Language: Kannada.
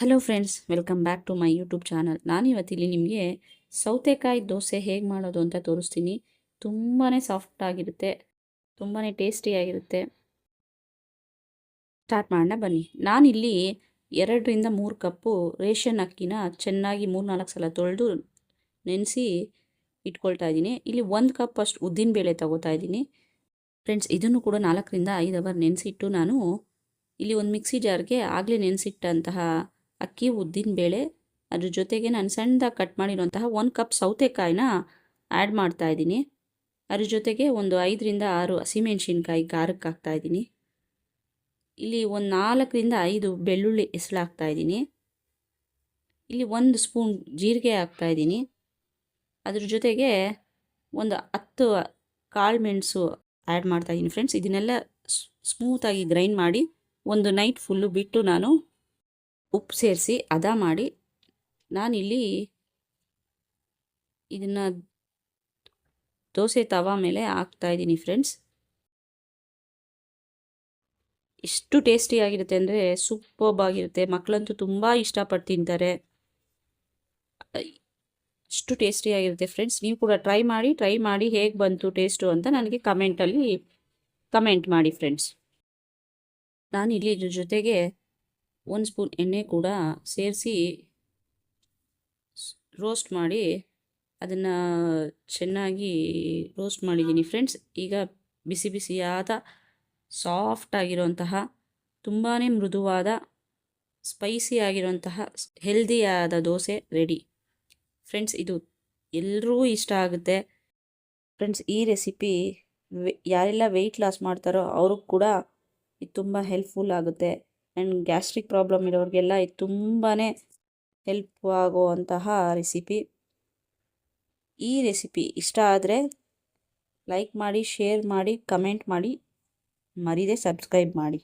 Hello friends, welcome back to my YouTube channel. ನಾನಿವತ್ತಿಲ್ಲಿ ನಿಮಗೆ ಸೌತೆಕಾಯಿ ದೋಸೆ ಹೇಗೆ ಮಾಡೋದು ಅಂತ ತೋರಿಸ್ತೀನಿ. ತುಂಬಾ ಸಾಫ್ಟಾಗಿರುತ್ತೆ, ತುಂಬಾ ಟೇಸ್ಟಿಯಾಗಿರುತ್ತೆ. ಸ್ಟಾರ್ಟ್ ಮಾಡೋಣ ಬನ್ನಿ. ನಾನಿಲ್ಲಿ 2ರಿಂದ 3 ಕಪ್ಪು ರೇಷನ್ ಅಕ್ಕಿನ ಚೆನ್ನಾಗಿ 3-4 ಸಲ ತೊಳೆದು ನೆನೆಸಿ ಇಟ್ಕೊಳ್ತಾ ಇದ್ದೀನಿ. ಇಲ್ಲಿ 1 ಕಪ್ ಅಷ್ಟು ಉದ್ದಿನಬೇಳೆ ತಗೋತಾ ಇದ್ದೀನಿ. ಫ್ರೆಂಡ್ಸ್, ಇದನ್ನು ಕೂಡ 4ರಿಂದ 5 ಅವರ್ ನೆನೆಸಿಟ್ಟು ನಾನು ಇಲ್ಲಿ ಒಂದು ಮಿಕ್ಸಿ ಜಾರ್ಗೆ ಆಗಲೇ ನೆನೆಸಿಟ್ಟಂತಹ ಅಕ್ಕಿ, ಉದ್ದಿನಬೇಳೆ, ಅದ್ರ ಜೊತೆಗೆ ನಾನು ಸಣ್ಣದಾಗಿ ಕಟ್ ಮಾಡಿರುವಂತಹ 1 ಕಪ್ ಸೌತೆಕಾಯಿನ ಆ್ಯಡ್ ಮಾಡ್ತಾ ಇದ್ದೀನಿ. ಅದ್ರ ಜೊತೆಗೆ ಒಂದು 5ರಿಂದ 6 ಹಸಿಮೆಣ್ಸಿನ್ಕಾಯಿ ಖಾರಕ್ಕೆ ಹಾಕ್ತಾ ಇದ್ದೀನಿ. ಇಲ್ಲಿ ಒಂದು 4ರಿಂದ 5 ಬೆಳ್ಳುಳ್ಳಿ ಎಸಳಾಗ್ತಾ ಇದ್ದೀನಿ. ಇಲ್ಲಿ 1 ಸ್ಪೂನ್ ಜೀರಿಗೆ ಹಾಕ್ತಾ ಇದ್ದೀನಿ. ಅದ್ರ ಜೊತೆಗೆ ಒಂದು 10 ಕಾಳುಮೆಣಸು ಆ್ಯಡ್ ಮಾಡ್ತಾ ಇದ್ದೀನಿ. ಫ್ರೆಂಡ್ಸ್, ಇದನ್ನೆಲ್ಲ ಸ್ಮೂತಾಗಿ ಗ್ರೈಂಡ್ ಮಾಡಿ ಒಂದು ನೈಟ್ ಫುಲ್ಲು ಬಿಟ್ಟು ನಾನು ಉಪ್ಪು ಸೇರಿಸಿ ಹದ ಮಾಡಿ ನಾನಿಲ್ಲಿ ಇದನ್ನು ದೋಸೆ ತವಾ ಮೇಲೆ ಹಾಕ್ತಾಯಿದ್ದೀನಿ. ಫ್ರೆಂಡ್ಸ್, ಎಷ್ಟು ಟೇಸ್ಟಿಯಾಗಿರುತ್ತೆ ಅಂದರೆ ಸೂಪರ್ಬ್ ಆಗಿರುತ್ತೆ. ಮಕ್ಕಳಂತೂ ತುಂಬ ಇಷ್ಟಪಟ್ಟು ತಿಂತಾರೆ. ಅಷ್ಟು ಟೇಸ್ಟಿಯಾಗಿರುತ್ತೆ ಫ್ರೆಂಡ್ಸ್. ನೀವು ಕೂಡ ಟ್ರೈ ಮಾಡಿ ಹೇಗೆ ಬಂತು ಟೇಸ್ಟು ಅಂತ ನನಗೆ ಕಮೆಂಟ್ ಮಾಡಿ ಫ್ರೆಂಡ್ಸ್. ನಾನಿಲ್ಲಿ ಇದ್ರ ಜೊತೆಗೆ 1 ಸ್ಪೂನ್ ಎಣ್ಣೆ ಕೂಡ ಸೇರಿಸಿ ರೋಸ್ಟ್ ಮಾಡಿ ಅದನ್ನು ಚೆನ್ನಾಗಿ ರೋಸ್ಟ್ ಮಾಡಿದ್ದೀನಿ. ಫ್ರೆಂಡ್ಸ್, ಈಗ ಬಿಸಿ ಬಿಸಿಯಾದ ಸಾಫ್ಟ್ ಆಗಿರುವಂತಹ ತುಂಬಾ ಮೃದುವಾದ ಸ್ಪೈಸಿ ಆಗಿರುವಂತಹ ಹೆಲ್ದಿಯಾದ ದೋಸೆ ರೆಡಿ. ಫ್ರೆಂಡ್ಸ್, ಇದು ಎಲ್ರಿಗೂ ಇಷ್ಟ ಆಗುತ್ತೆ. ಫ್ರೆಂಡ್ಸ್, ಈ ರೆಸಿಪಿ ಯಾರೆಲ್ಲ ವೆಯ್ಟ್ ಲಾಸ್ ಮಾಡ್ತಾರೋ ಅವ್ರಿಗೆ ಕೂಡ ಇದು ತುಂಬ ಹೆಲ್ಪ್ಫುಲ್ ಆಗುತ್ತೆ. ಆ್ಯಂಡ್ ಗ್ಯಾಸ್ಟ್ರಿಕ್ ಪ್ರಾಬ್ಲಮ್ ಇರೋರಿಗೆಲ್ಲ ಇದು ತುಂಬಾ ಹೆಲ್ಪ್ ಆಗುವಂತಹ ರೆಸಿಪಿ. ಈ ರೆಸಿಪಿ ಇಷ್ಟ ಆದರೆ ಲೈಕ್ ಮಾಡಿ, ಶೇರ್ ಮಾಡಿ, ಕಮೆಂಟ್ ಮಾಡಿ, ಮರೀದೆ ಸಬ್ಸ್ಕ್ರೈಬ್ ಮಾಡಿ.